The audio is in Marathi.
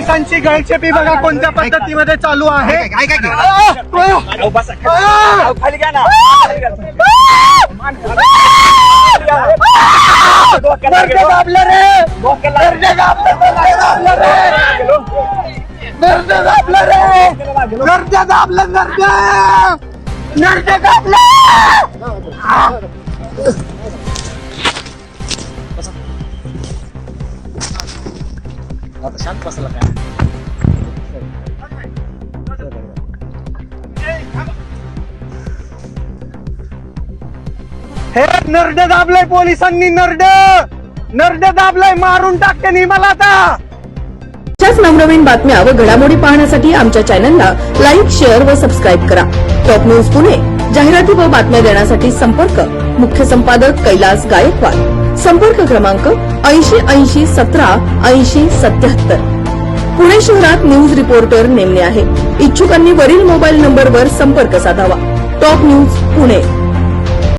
पोलिसांची गळचेपी बघा कोणत्या पद्धतीमध्ये चालू आहे. खाली घ्या ना. दाबलं रे, दाबलं आता शांत बसला काय. हे नरड दाबलंय पोलिसांनी. नरड दाबलंय. मारून टाकते मला आता. अशाच नवनवीन बातम्या व घडामोडी पाहण्यासाठी आमच्या चॅनलला लाईक, शेअर व सबस्क्राईब करा. Top news Pune. जाहिराती व बातम्या देण्यासाठी संपर्क मुख्य संपादक कैलास गायकवाड. संपर्क क्रमांक 8080 17 80 77. पुणे शहरात न्यूज रिपोर्टर नेमणे आहे. इच्छुकांनी वरील मोबाईल नंबरवर संपर्क साधावा. Top news Pune.